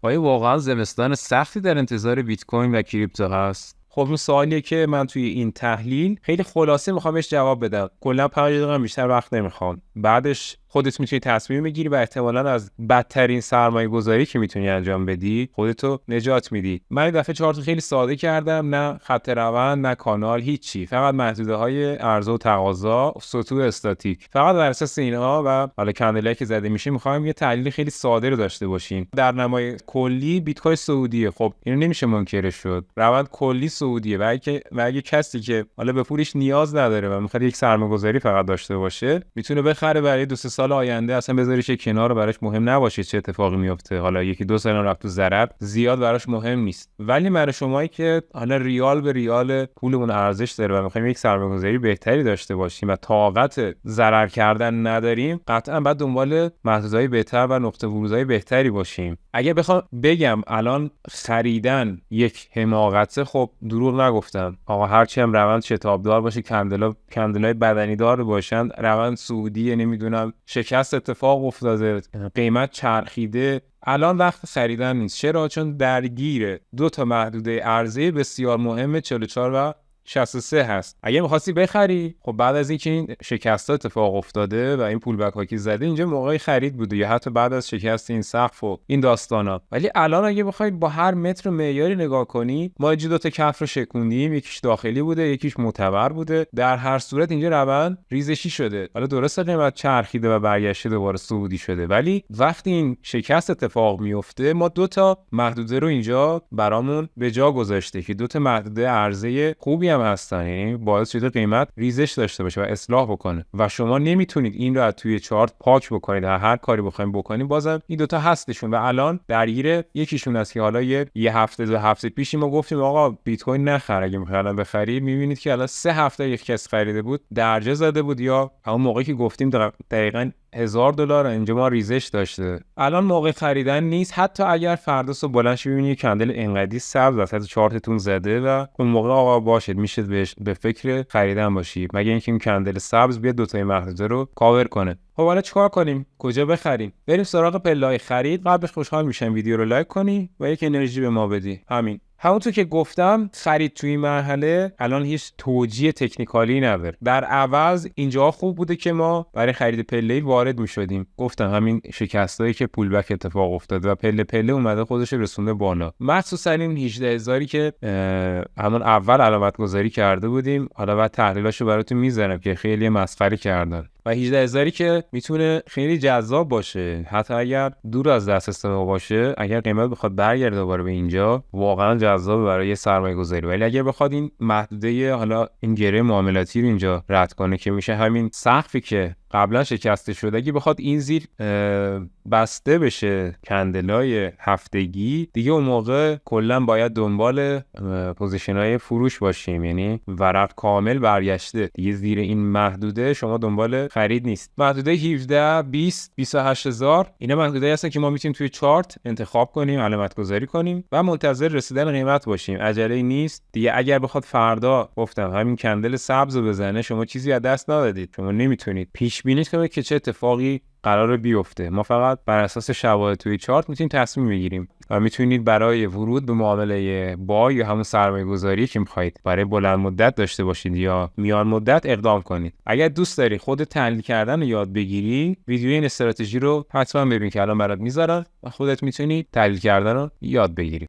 آیا واقعا زمستان سختی در انتظار بیت کوین و کریپتو هست؟ خب این سوالیه که من توی این تحلیل خیلی خلاصه میخوام بهش جواب بدم. کلا 5 دقیقه بیشتر وقت نمیخوام. بعدش خودت میتونی تصمیم بگیری و احتمالاً از بدترین سرمایه گذاری که میتونی انجام بدی خودتو نجات میدی. من این دفعه چارت خیلی ساده کردم، نه خط روند، نه کانال، هیچی. فقط محدوده های عرضه و تقاضا، سطوح استاتیک. فقط بر اساس اینها و حالا کندلایی که زده میشه میخوایم یه تحلیل خیلی ساده رو داشته باشیم. در نمای کلی بیت کوین سعودیه. خب اینو نمیشه منکرش شد. روند کلی سعودیه و اگه کسی که حالا به پولش نیاز نداره و میخواد یک سرمایه‌گذاری فقط داشته باشه، میتونه بخره برای 2-3 سال آینده، اصلا بذاریش کنار، براش مهم نباشه چه اتفاقی میفته. حالا 1-2 سال رفت تو ضرر، زیاد براش مهم نیست. ولی برای شمایی که حالا ریال به ریال پولمون ارزش داره و میخوایم یک سرمایه‌گذاری بهتری داشته باشیم و طاقت ضرر کردن نداریم، قطعا باید دنبال محدودهای بهتر و نقطه ورودهای بهتری باشیم. اگه بخوام بگم الان خریدن یک حماقته، خب دروغ نگفتم. آقا هرچی هم روند شتابدار باشه، کندلای بدنی دار باشن، روند سعودی نمیدونم شکست اتفاق افتاده، قیمت چرخیده، الان وقت خریدن نیست. چرا؟ چون درگیر 2 تا محدوده عرضه بسیار مهم 44 و 63 هست. اگه می‌خواستی بخری، خب بعد از اینکه این شکست‌ها اتفاق افتاده و این پول بک ها که زده، اینجا موقع خرید بوده، یا حتی بعد از شکست این سقف و این داستانا. ولی الان اگه بخوای با هر متر معیاری نگاه کنی، ما اینجا 2 تا کف رو شکوندیم، یکیش داخلی بوده، یکیش معتبر بوده. در هر صورت اینجا روند ریزشی شده. حالا درسته قیمت چرخیده و برگشته دوباره صعودی شده، ولی وقتی این شکست اتفاق میفته، ما 2 تا محدوده رو اینجا برامون به جا گذاشته که 2 تا محدوده عرضه خوبی هم هستن، یعنی باعث شده قیمت ریزش داشته باشه و اصلاح بکنه و شما نمیتونید این رو از توی چارت پاک بکنید. هر کاری بخواید بکنید بازم این 2 تا هستشون و الان درگیر یکیشون است که حالا یه هفته 2 هفته پیش ما گفتیم آقا بیت کوین نخر، اگه میخواید الان بخرید میبینید که الان 3 هفته یک کس خریده بود، درجه زده بود، یا همون موقعی که گفتیم دقیقاً $1000 اینجا ما ریزش داشته. الان موقع خریدن نیست. حتی اگر فردا صبح بلند شید ببینید کندل انقدی سبز وسط چارتتون زده و اون موقع آقا باشید میشه به فکر خریدن باشید، مگه اینکه این کندل سبز بیاد 2 تا محدوده رو کاور کنه. خب حالا چیکار کنیم؟ کجا بخریم؟ بریم سراغ پله‌های خرید. قبلش خوشحال میشم ویدیو رو لایک کنی و یک انرژی به ما بدی. همونطور که گفتم خرید توی مرحله الان هیچ توجیه تکنیکالی نداره. در عوض اینجا خوب بوده که ما برای خرید پله‌ای وارد می‌شدیم. گفتم همین شکستایی که پول بک اتفاق افتاد و پله اومده خودش رسونده بالا. مخصوصا این 18000 که همون اول علامت گذاری کرده بودیم، حالا بعد تحلیلاشو براتون میذارم که خیلی مسخره کردن. و 18000 که میتونه خیلی جذاب باشه، حتی اگر دور از دسترس ما باشه. اگر قیمت بخواد برگرده دوباره به اینجا، واقعا جذاب برای سرمایه گذاری. ولی اگر بخواد این محدوده حالا این گره معاملاتی رو اینجا رد کنه که میشه همین سقفی که قبلا شکسته شده، اگه بخواد این زیر بسته بشه کندلای هفتگی، دیگه اون موقع کلا باید دنبال پوزیشن‌های فروش باشیم. یعنی ورق کامل برگشته دیگه، زیر این محدوده شما دنبال خرید نیست. محدوده 17 20 28000 اینا محدوده هستن که ما میتونیم توی چارت انتخاب کنیم، علامت گذاری کنیم و منتظر رسیدن قیمت باشیم. عجله نیست دیگه. اگر بخواد فردا گفتم همین کندل سبز رو بزنه، شما چیزی از دست ندادید. شما نمیتونید پیش بینی کنید که چه اتفاقی قراره بیفته. ما فقط بر اساس شواهد توی چارت میتونیم تصمیم بگیریم و میتونید برای ورود به معامله بای یا همون سرمایه گذاری که میخواید برای بلند مدت داشته باشید یا میان مدت اقدام کنید. اگر دوست داری خود تحلیل کردن رو یاد بگیری، ویدیوی این استراتژی رو حتما ببین که الان برات میذارم و خودت میتونی تحلیل کردن رو یاد بگیری.